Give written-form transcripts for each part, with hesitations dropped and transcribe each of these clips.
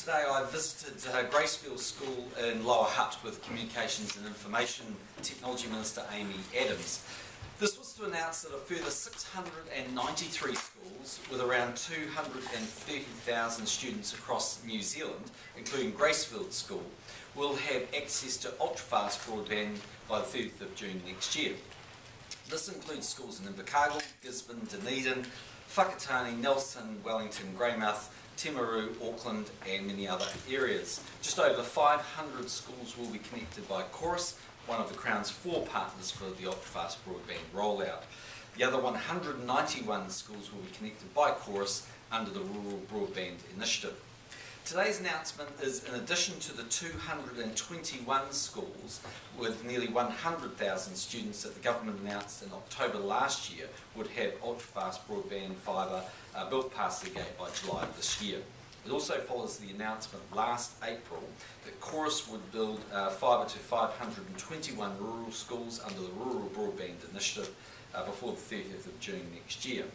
today I visited Gracefield School in Lower Hutt with Communications and Information Technology Minister Amy Adams. This was to announce that a further 693 schools with around 230,000 students across New Zealand, including Gracefield School, will have access to ultra-fast broadband by the 30th of June next year. This includes schools in Invercargill, Gisborne, Dunedin, Whakatane, Nelson, Wellington, Greymouth, Timaru, Auckland and many other areas. Just over 500 schools will be connected by Chorus, one of the Crown's 4 partners for the ultra-fast broadband rollout. The other 191 schools will be connected by Chorus under the Rural Broadband Initiative. Today's announcement is in addition to the 221 schools with nearly 100,000 students that the government announced in October last year would have ultra-fast broadband fibre built past their gate by July of this year. It also follows the announcement last April that Chorus would build fibre to 521 rural schools under the Rural Broadband Initiative before the 30th of June next year.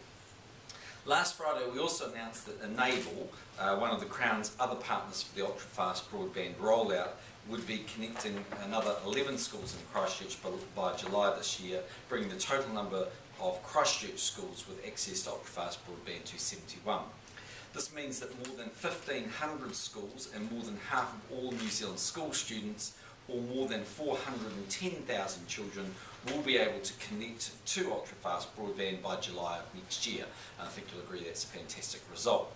Last Friday we also announced that Enable, one of the Crown's other partners for the ultra-fast broadband rollout, would be connecting another 11 schools in Christchurch by July this year, bringing the total number of Christchurch schools with access to ultra-fast broadband to 71. This means that more than 1,500 schools and more than half of all New Zealand school students, or more than 410,000 children, will be able to connect to ultra-fast broadband by July of next year. And I think you'll agree that's a fantastic result.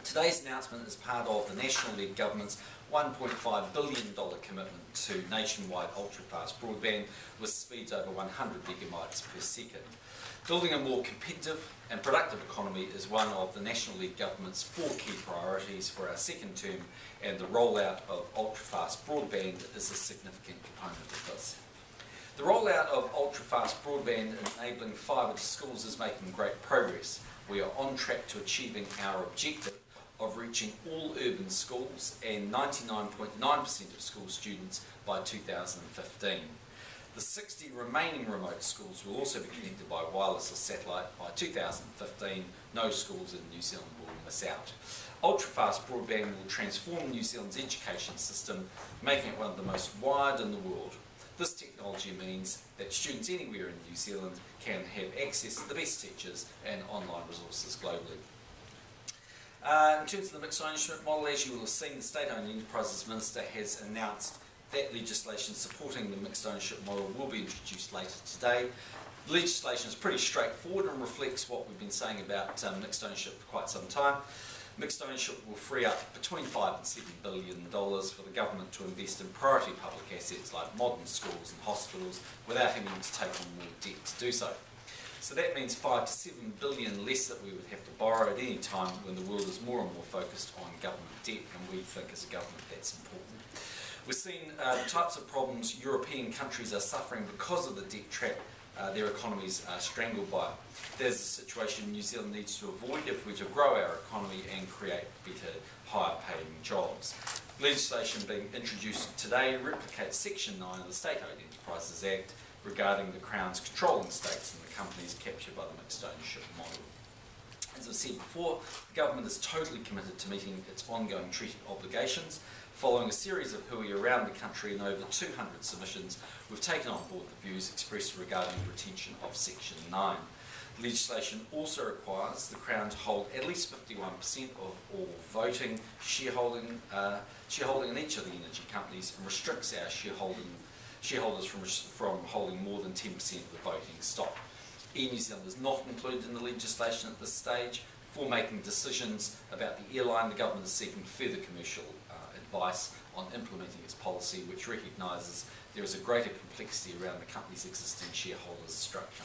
Today's announcement is part of the National-led Government's $1.5 billion commitment to nationwide ultra-fast broadband with speeds over 100 megabytes per second. Building a more competitive and productive economy is one of the National-led Government's 4 key priorities for our second term, and the rollout of ultra-fast broadband is a significant component of this. The rollout of ultra-fast broadband enabling fibre to schools is making great progress. We are on track to achieving our objective of reaching all urban schools and 99.9% of school students by 2015. The 60 remaining remote schools will also be connected by wireless or satellite by 2015. No schools in New Zealand will miss out. Ultra-fast broadband will transform New Zealand's education system, making it one of the most wired in the world. This technology means that students anywhere in New Zealand can have access to the best teachers and online resources globally. In terms of the mixed ownership model, as you will have seen, the State-Owned Enterprises Minister has announced that legislation supporting the mixed ownership model will be introduced later today. The legislation is pretty straightforward and reflects what we've been saying about mixed ownership for quite some time. Mixed ownership will free up between $5 and $7 billion for the government to invest in priority public assets like modern schools and hospitals without having to take on more debt to do so. So that means $5 to $7 billion less that we would have to borrow at any time when the world is more and more focused on government debt, and we think as a government that's important. We're seeing the types of problems European countries are suffering because of the debt trap their economies are strangled by. There's a situation New Zealand needs to avoid if we're to grow our economy and create better, higher paying jobs. Legislation being introduced today replicates Section 9 of the State-Owned Enterprises Act regarding the Crown's controlling stakes in the companies captured by the mixed ownership model. As I've said before, the government is totally committed to meeting its ongoing treaty obligations. Following a series of hui around the country and over 200 submissions, we've taken on board the views expressed regarding retention of Section 9. The legislation also requires the Crown to hold at least 51% of all voting shareholding in each of the energy companies, and restricts our shareholders from holding more than 10% of the voting stock. Air New Zealand is not included in the legislation at this stage. For making decisions about the airline, the government is seeking further commercial advice on implementing its policy, which recognises there is a greater complexity around the company's existing shareholders structure.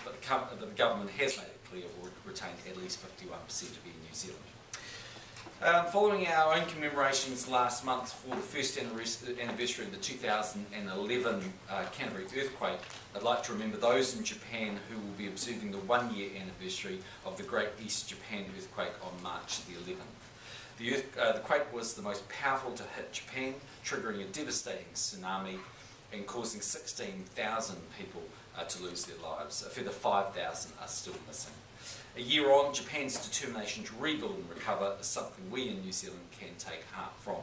But the government has made it clear it will retain at least 51% of Air New Zealand. Following our own commemorations last month for the first anniversary of the 2011 Canterbury earthquake, I'd like to remember those in Japan who will be observing the 1-year anniversary of the Great East Japan earthquake on March the 11th. The quake was the most powerful to hit Japan, triggering a devastating tsunami and causing 16,000 people to lose their lives. A further 5,000 are still missing. A year on, Japan's determination to rebuild and recover is something we in New Zealand can take heart from.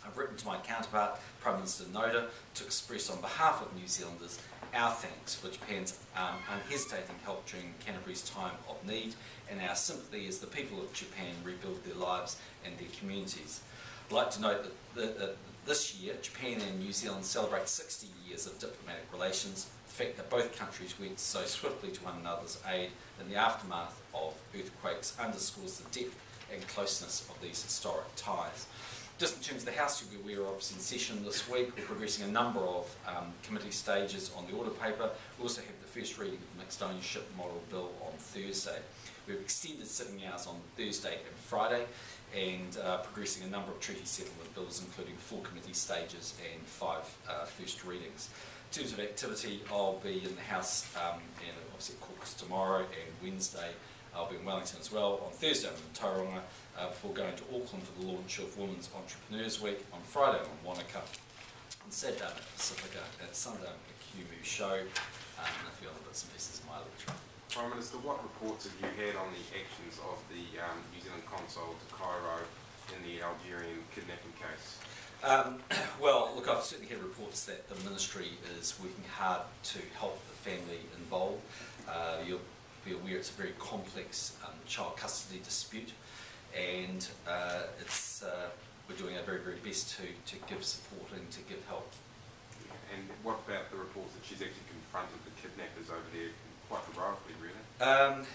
I've written to my counterpart, Prime Minister Noda, to express on behalf of New Zealanders our thanks for Japan's unhesitating help during Canterbury's time of need, and our sympathy as the people of Japan rebuild their lives and their communities. I'd like to note that this year, Japan and New Zealand celebrate 60 years of diplomatic relations. The fact that both countries went so swiftly to one another's aid in the aftermath of earthquakes underscores the depth and closeness of these historic ties. Just in terms of the House, you'll be aware of in session this week. We're progressing a number of committee stages on the order paper. We also have the first reading of the Mixed Ownership Model Bill on Thursday. We've extended sitting hours on Thursday and Friday, and progressing a number of treaty settlement bills, including 4 committee stages and 5 first readings. In terms of activity, I'll be in the House and obviously at caucus tomorrow and Wednesday. I'll be in Wellington as well. On Thursday I'm in Tauranga before going to Auckland for the launch of Women's Entrepreneurs Week. On Friday I'm in Wanaka. On Saturday I'm at Pacifica. At Sunday I'm at the QMU show. And a few other bits and pieces of my lecture. Prime Minister, what reports have you had on the actions of the New Zealand consul to Cairo in the Algerian kidnapping case? Well, look, I've certainly had reports that the Ministry is working hard to help the family involved. You'll be aware it's a very complex child custody dispute, and we're doing our very, very best to give support and to give help. And what about the reports that she's actually confronted the kidnappers over there quite heroically, really?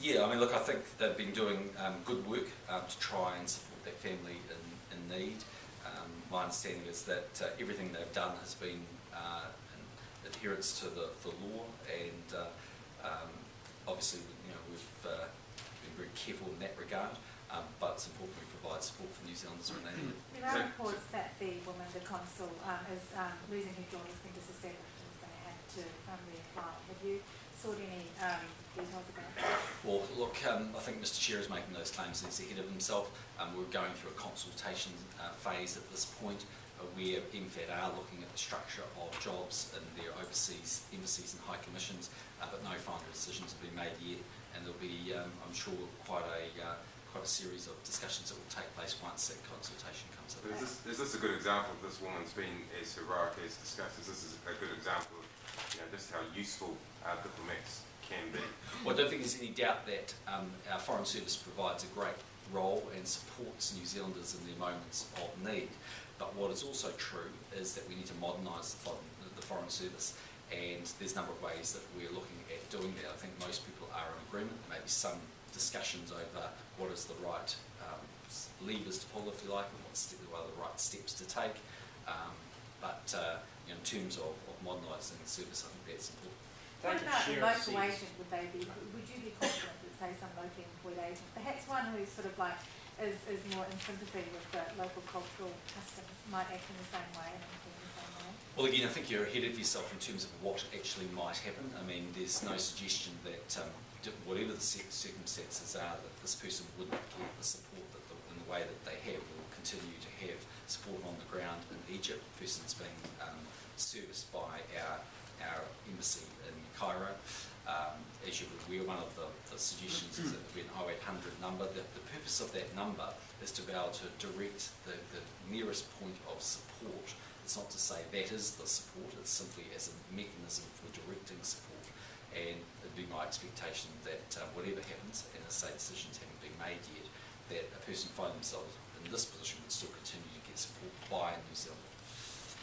Yeah, I mean, look, I think they've been doing good work to try and support that family in need. My understanding is that everything they've done has been in adherence to the law, and obviously, we've been very careful in that regard. But it's important we provide support for New Zealanders when they need it. There are reports that the woman, the consul, is losing her daughter's been disestablished and is going to have to reapply. Have you sought any details about that? Well, look, I think Mr Chair is making those claims and he's ahead of himself. We're going through a consultation phase at this point where MFAT are looking at the structure of jobs in their overseas embassies and high commissions, but no final decisions have been made yet, and there'll be, I'm sure, quite a series of discussions that will take place once that consultation comes up. Is this a good example of this woman's been as heroic as discussed? Is this a good example of just how useful diplomats can be? Well, I don't think there's any doubt that our Foreign Service provides a great role and supports New Zealanders in their moments of need. But what is also true is that we need to modernise the Foreign Service, and there's a number of ways that we're looking at doing that. I think most people are in agreement. There may be some discussions over what is the right levers to pull, if you like, and what are the right steps to take. But in terms of modernising the service, I think that's important. What about the local agent? Would you be confident that, say, some locally employed agent, perhaps one who's sort of like is more in sympathy with the local cultural customs, might act in the same way and in the same way? Well, again, I think you're ahead of yourself in terms of what actually might happen. I mean, there's no suggestion that whatever the circumstances are, that this person wouldn't get the support in the way that they have, or will continue to have support on the ground in Egypt. The person's being serviced by our embassy in Cairo. As you're aware, one of the suggestions is that there be an 0800 number. The purpose of that number is to be able to direct the nearest point of support. It's not to say that is the support, it's simply as a mechanism for directing support. And it'd be my expectation that whatever happens, and as I say, decisions haven't been made yet, that a person finding themselves in this position would still continue to get support by New Zealand.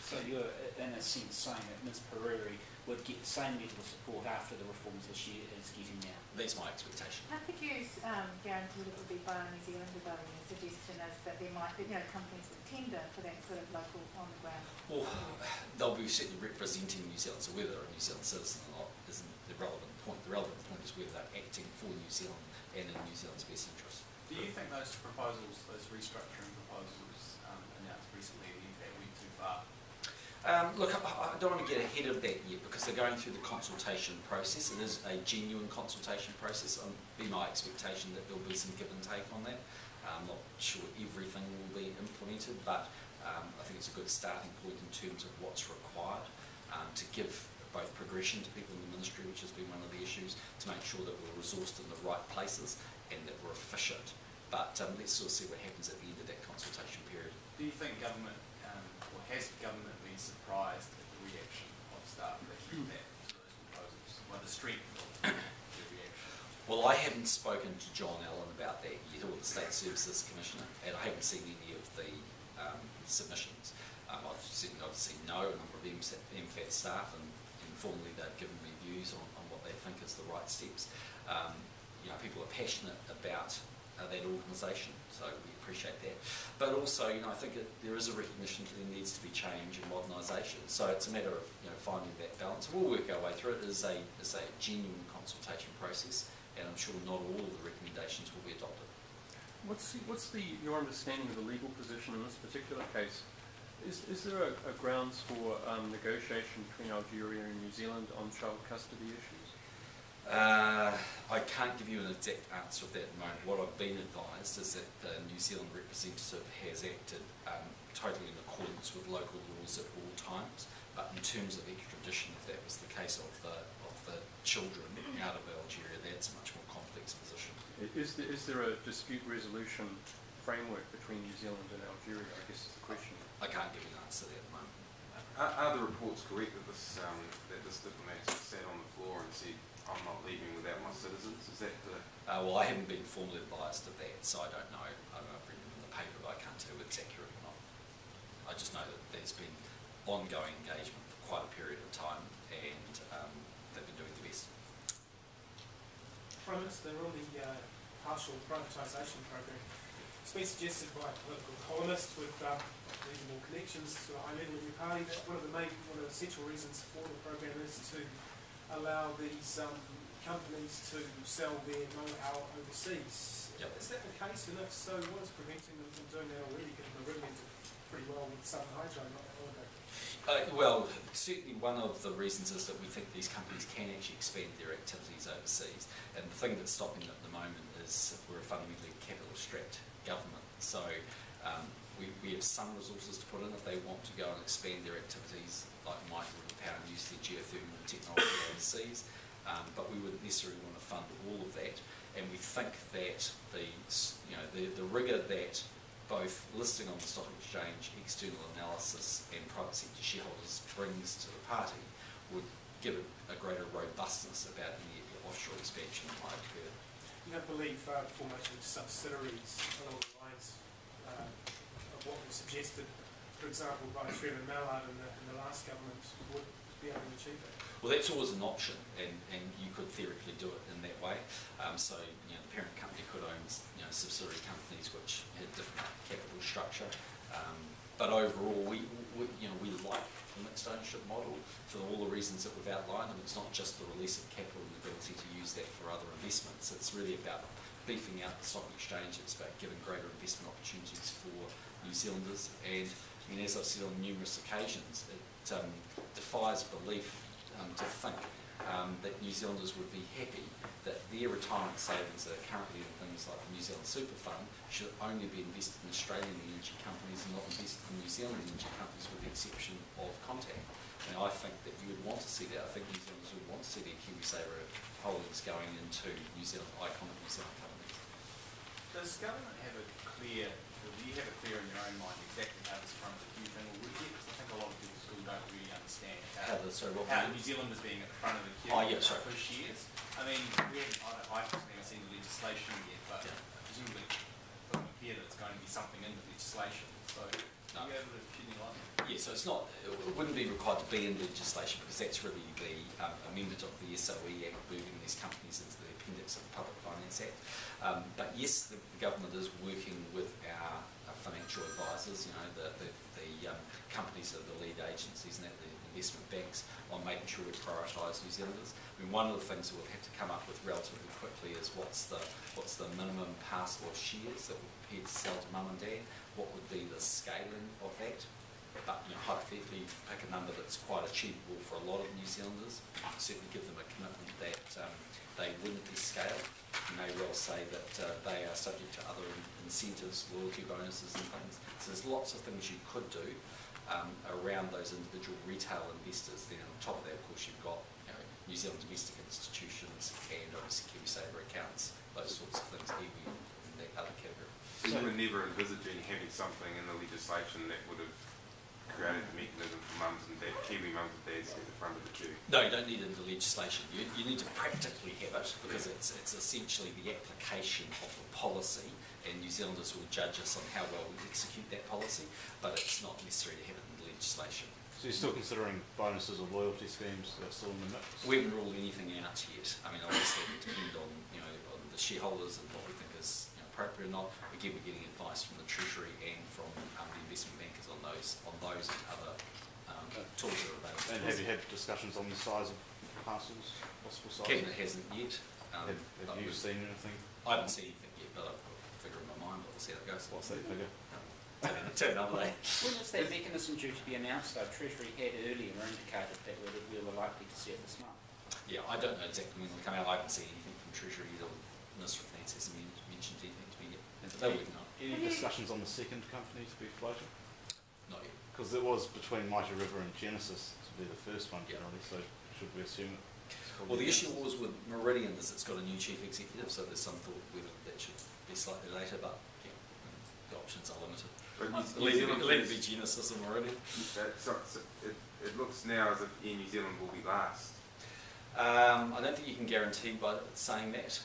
So you're, in a sense, saying that Ms Pereri would get the same level of support after the reforms that she is getting now? That's my expectation. How could you guarantee that it would be by New Zealand developing? The suggestion is that there might be, companies would tender for that sort of local on the ground. Well, they'll be certainly representing New Zealand, so whether they're a New Zealand citizen or not isn't the relevant point. The relevant point is whether they're acting for New Zealand and in New Zealand's best interest. Do you think those proposals, those restructuring proposals announced recently, in fact, went too far? Look, I don't want to get ahead of that yet because they're going through the consultation process. It is a genuine consultation process. It'll be my expectation that there'll be some give and take on that. I'm not sure everything will be implemented, but I think it's a good starting point in terms of what's required to give both progression to people in the ministry, which has been one of the issues, to make sure that we're resourced in the right places and that we're efficient. But let's sort of see what happens at the end of that consultation period. Do you think government, or has government been surprised at the reaction of staff looking at those proposals? Well, the strength of the reaction? Well, I haven't spoken to John Allen about that yet, or the State Services Commissioner, and I haven't seen any of the submissions. I've seen no number of MFAT staff, and informally they've given me views on what they think is the right steps. People are passionate about that organisation, so we appreciate that. But also, I think there is a recognition that there needs to be change and modernisation. So it's a matter of finding that balance. We'll work our way through it. It is a genuine consultation process, and I'm sure not all of the recommendations will be adopted. What's your understanding of the legal position in this particular case? Is there a grounds for negotiation between Algeria and New Zealand on child custody issues? I can't give you an exact answer of that at the moment. What I've been advised is that the New Zealand representative has acted totally in accordance with local laws at all times, but in terms of extradition, if that was the case of the children out of Algeria, that's a much more complex position. Is there a dispute resolution framework between New Zealand and Algeria, I guess is the question. I can't give you an answer to that at the moment. Are the reports correct that this diplomat sat on the floor and said, "I'm not leaving without my citizens"? Is that the... Well, I haven't been formally advised of that, so I don't know. I've read it in the paper, but I can't tell whether it's accurate or not. I just know that there's been ongoing engagement for quite a period of time, and they've been doing the best. Prime Minister, on the partial privatisation program, it's been suggested by a political columnist with reasonable connections to a high level in your party that one of the essential reasons for the program is to allow these companies to sell their know-how overseas. Yep. Is that the case? And if so, what is preventing them from doing that already, given they're really into pretty well with Southern Hydro, not that long ago? Well, certainly one of the reasons is that we think these companies can actually expand their activities overseas. And the thing that's stopping them at the moment is we're a fundamentally capital-strapped government. So we have some resources to put in if they want to go and expand their activities, like micro-power and use their geothermal technology overseas. But we wouldn't necessarily want to fund all of that. And we think that the rigour that both listing on the stock exchange, external analysis and private sector shareholders brings to the party would give it a greater robustness about any offshore expansion that might occur. You don't believe formation of subsidiaries along the lines of what was suggested, for example, by Trevor Mallard in the last government would be able to achieve that? Well, that's always an option, and you could theoretically do it in that way. So, the parent company could own, subsidiary companies which had different capital structure. But overall, we like the mixed ownership model for all the reasons that we've outlined. And it's not just the release of capital and the ability to use that for other investments. It's really about beefing out the stock exchange. It's about giving greater investment opportunities for New Zealanders. And as I've said on numerous occasions, it defies belief to think that New Zealanders would be happy that their retirement savings that are currently in things like the New Zealand Super Fund should only be invested in Australian energy companies and not invested in New Zealand energy companies, with the exception of Contact. I think that you would want to see that. I think New Zealanders would want to see their KiwiSaver holdings going into New Zealand, iconic New Zealand companies. Does government have a clear, do you have a clear in your own mind exactly how this front of the queue thing will work yet? Because I think a lot of people still don't really understand how New Zealand is being at the front of the queue for shares. I mean, I personally haven't seen the legislation yet, but presumably it doesn't appear that it's going to be something in the legislation. So, are you able to shed any light? Yeah, so it wouldn't be required to be in legislation, because that's really the amendment of the SOE Act moving these companies into the appendix of the Public Finance Act. But yes, the government is working with our financial advisors, the companies that are the lead agencies and the investment banks, on making sure we prioritise New Zealanders. I mean, one of the things that we'll have to come up with relatively quickly is what's the minimum parcel of shares that we're prepared to sell to mum and dad. What would be the scaling of that? But hypothetically, pick a number that's quite achievable for a lot of New Zealanders. Certainly give them a commitment that they wouldn't be scaled. You may well say that they are subject to other incentives, loyalty bonuses and things. So there's lots of things you could do. around those individual retail investors. Then on top of that, of course, you've got New Zealand domestic institutions and obviously KiwiSaver accounts, those sorts of things, iwi in that other category. So you were never envisaging having something in the legislation that would have created a mechanism for mums and dads, Kiwi mums and dads at the front of the queue? No, you don't need it in the legislation. You need to practically have it because it's essentially the application of the policy, and New Zealanders will judge us on how well we execute that policy, but it's not necessary to have it in the legislation. So you're still considering bonuses or loyalty schemes that are still in the mix? We haven't ruled anything out yet. I mean, obviously it will depend on on the shareholders and what we think is appropriate or not. Again, we're getting advice from the Treasury and from the investment bankers on those and other tools that are available. And have you had discussions on the size of parcels, possible size? Cabinet hasn't yet. Have you seen anything? I haven't seen anything yet, but I've got a figure in my mind. We'll see how it goes. What's that figure? Turn another day. When is that mechanism due to be announced, though? Treasury had earlier indicated that we were likely to see it this month. Yeah, I don't know exactly when it'll come out. I haven't seen anything from Treasury either. Minister of Finance hasn't mentioned anything to me yet. They're working on it. Any discussions on the second company to be floated? Not yet. Because it was between Mighty River and Genesis to be the first one, Yeah. generally, so should we assume it? Well, the issue was with Meridian is it's got a new chief executive, so there's some thought whether that should be slightly later, but yeah, the options are limited. Let it be Genesis and Meridian. It looks now as if Air New Zealand will be last. I don't think you can guarantee by saying that.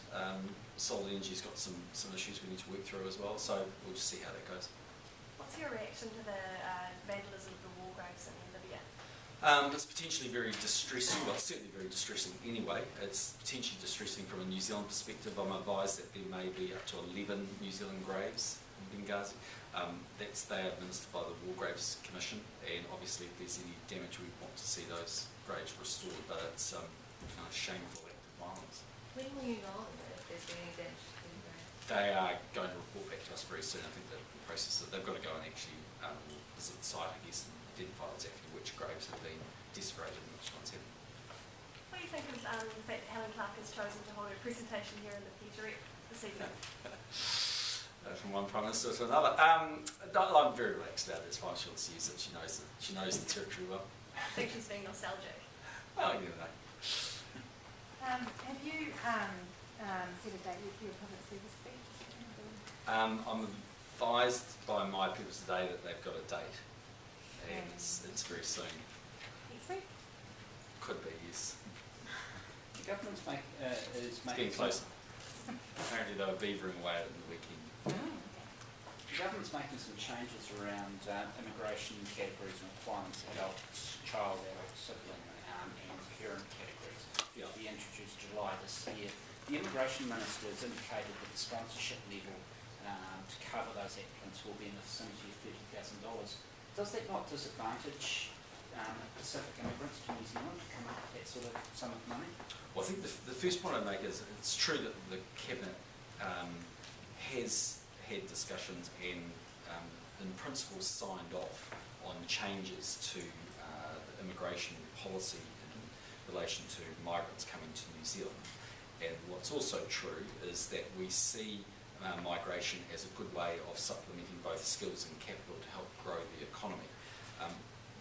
Solar Energy's got some issues we need to work through as well, so we'll just see how that goes. What's your reaction to the vandalism of the war graves in Libya? It's potentially very distressing, well, it's certainly very distressing anyway. It's potentially distressing from a New Zealand perspective. I'm advised that there may be up to 11 New Zealand graves in Benghazi. They are administered by the War Graves Commission, and obviously if there's any damage, we want to see those graves restored, but it's kind of shameful act of violence. When will you know if there's been any damage to the grave? They are going to report back to us very soon. I think that the process they've got to go and actually visit the site, I guess, and identify exactly which graves have been desecrated and which ones haven't. What do you think of the fact that Helen Clark has chosen to hold a presentation here in the Peterette this evening? From one Prime Minister to another. I'm very relaxed about it. It's fine. She'll use it. She knows the territory well. I think she's being nostalgic. Well, you never know. Have you set a date with your public service speech? I'm advised by my people today that they've got a date, and it's very soon. Next week? Could be, yes. The government's is It's getting closer. Apparently they were beavering away at the weekend. The government's making some changes around immigration categories and requirements, adult, child, adult, sibling and parent categories. Yeah. To be introduced July this year. The Immigration Minister has indicated that the sponsorship level to cover those applicants will be in the vicinity of $30,000. Does that not disadvantage Pacific immigrants to New Zealand to come up with that sort of sum of money? Well, I think the first point I'd make is it's true that the Cabinet has had discussions and in principle signed off on changes to the immigration policy in relation to migrants coming to New Zealand. And what's also true is that we see migration as a good way of supplementing both skills and capital to help grow the economy.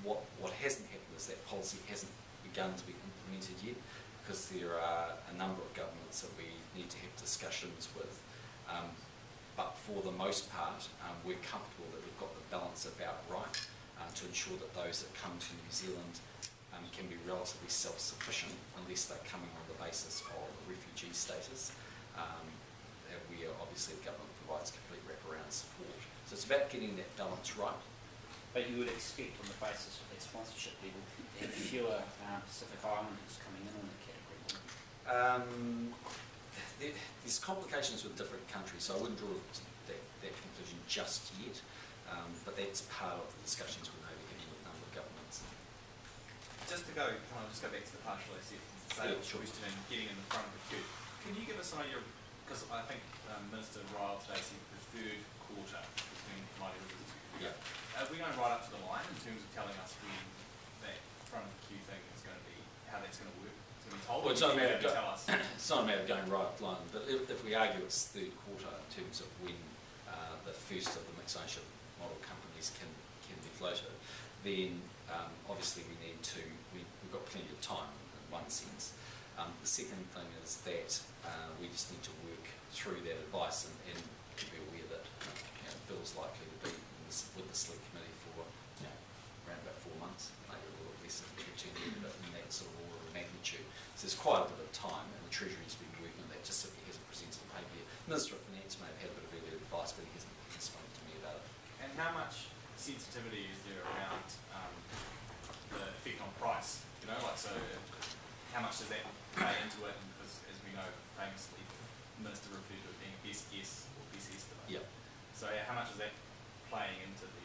What hasn't happened is that policy hasn't begun to be implemented yet, because there are a number of governments that we need to have discussions with. But for the most part, we're comfortable that we've got the balance about right to ensure that those that come to New Zealand can be relatively self-sufficient unless they're coming on the basis of refugee status. We obviously, the government provides complete wraparound support. So it's about getting that balance right. But you would expect on the basis of that sponsorship level to have fewer Pacific Islanders coming in on that category? There's complications with different countries, so I wouldn't draw that conclusion just yet, but that's part of the discussions we're maybe having with a number of governments. Just to go, can I just go back to the partial asset sales question and getting in the front of the queue? Can you give us an idea, because I think Minister Ryle today said the third quarter has been mighty busy. Yeah. Are we going right up to the line in terms of telling us when that front of the queue thing is going to be, how that's going to work? So we told Well, it's not a matter of tell us. it's not a matter of going right up the line, but if we argue it's third quarter in terms of when the first of the mixed ownership model companies can can be floated, then obviously we've got plenty of time in one sense. The second thing is that we just need to work through that advice and be aware that Bill's likely to be with the select committee for around about 4 months, maybe a little less if we return but in that sort of order of magnitude. So there's quite a bit of time, and the Treasury's been working on that, just simply hasn't presented a paper yet. Minister of Finance may have had a bit of early advice, but he hasn't spoken to me about it. And how much sensitivity is there around the effect on price? So how much does that play into it? Because as we know, famously, the Minister referred to it being best guess or best estimate. Yeah. So how much is that playing into the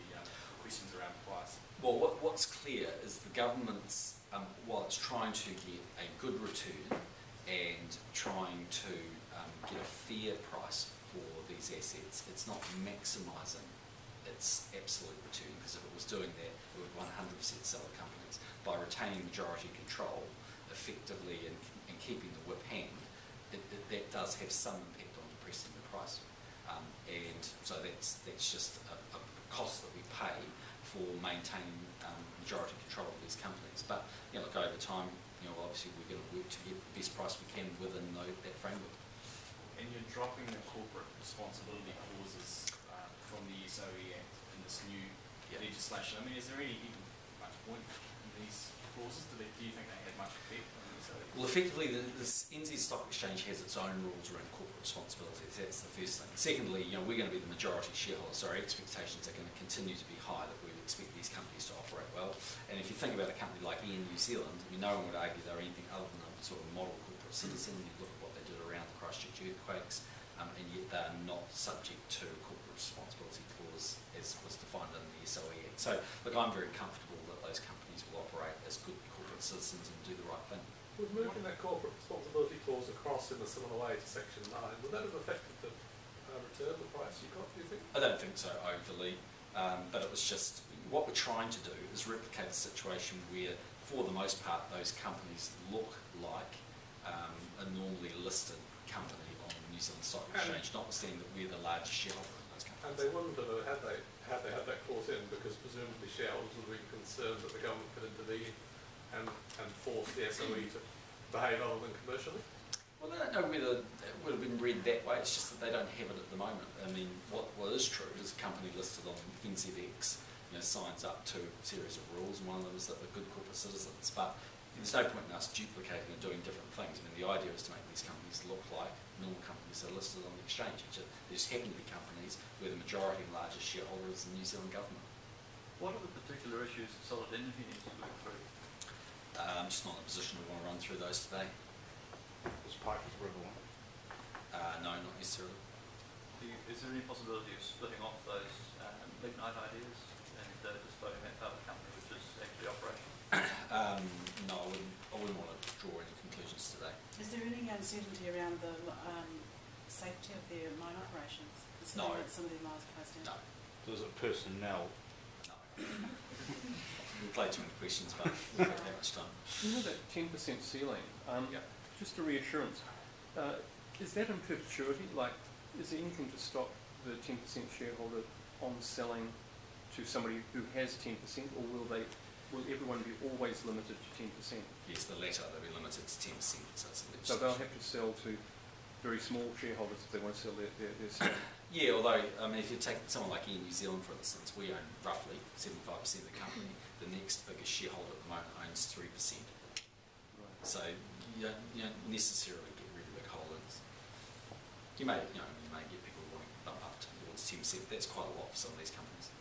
questions around price? Well, what's clear is the government's, while it's trying to get a good return and trying to get a fair price for these assets, it's not maximising its absolute return, because if it was doing that, it would 100% sell the companies. By retaining majority control effectively and keeping the whip hand, that does have some impact on depressing the price. And so that's just a cost that we pay for maintaining majority control of these companies. But look, over time, obviously we're going to work to get the best price we can within that framework. And you're dropping the corporate responsibility clauses from the SOE Act in this new legislation. I mean, is there even much point in these clauses? Do you think they had much effect on the SOE? Well, effectively, the NZ Stock Exchange has its own rules around corporate responsibilities. That's the first thing. Secondly, we're going to be the majority shareholder, so our expectations are going to continue to be high, that we would expect these companies to operate well. And if you think about a company like New Zealand, no one would argue they're anything other than a sort of model corporate citizen. You look at what they did around the Christchurch earthquakes, and yet they're not subject to a corporate responsibility clause as was defined in the SOE Act. So, look, I'm very comfortable that those companies will operate as good corporate citizens and do the right thing. Would moving that corporate responsibility clause across in a similar way to Section 9, would that have affected the return, the price you got, do you think? I don't think so overly, but it was just, what we're trying to do is replicate a situation where, for the most part, those companies look like a normally listed company on the New Zealand Stock Exchange, notwithstanding that we're the largest shareholder in those companies. And they wouldn't have had they had that clause in, because presumably shareholders would be concerned that the government could intervene and force the SOE to behave other than commercially? Well, I don't know whether it would have been read that way. It's just that they don't have it at the moment. I mean, what is true is a company listed on NZX signs up to a series of rules, and one of them is that they're good corporate citizens. But there's no point in us duplicating and doing different things. I mean, the idea is to make these companies look like normal companies that are listed on the exchange. They just happen to be companies where the majority and largest shareholder is the New Zealand government. What are the particular issues that Solid Energy needs to look through? I'm just not in a position to want to run through those today. Was Pikers River one? No, not necessarily. Is there any possibility of splitting off those lignite ideas and just voting that part of the company which is actually operational? No, I wouldn't want to draw any conclusions today. Is there any uncertainty around the safety of their mine operations? No. That some of their mines are closed down? No. So is it personnel? No. We'll play too many questions, but we don't have that much time. That 10% ceiling, just a reassurance, is that in perpetuity? Like, is there anything to stop the 10% shareholder on selling to somebody who has 10%, or will everyone be always limited to 10%? Yes, the latter, they'll be limited to 10%. So they'll have to sell to very small shareholders if they want to sell their stock? Yeah, although, I mean, if you take someone like New Zealand, for instance, we own roughly 75% of the company. The next biggest shareholder at the moment owns 3%. Right. So you don't necessarily get really big holdings. You may get people wanting to bump up towards 10%. That's quite a lot for some of these companies.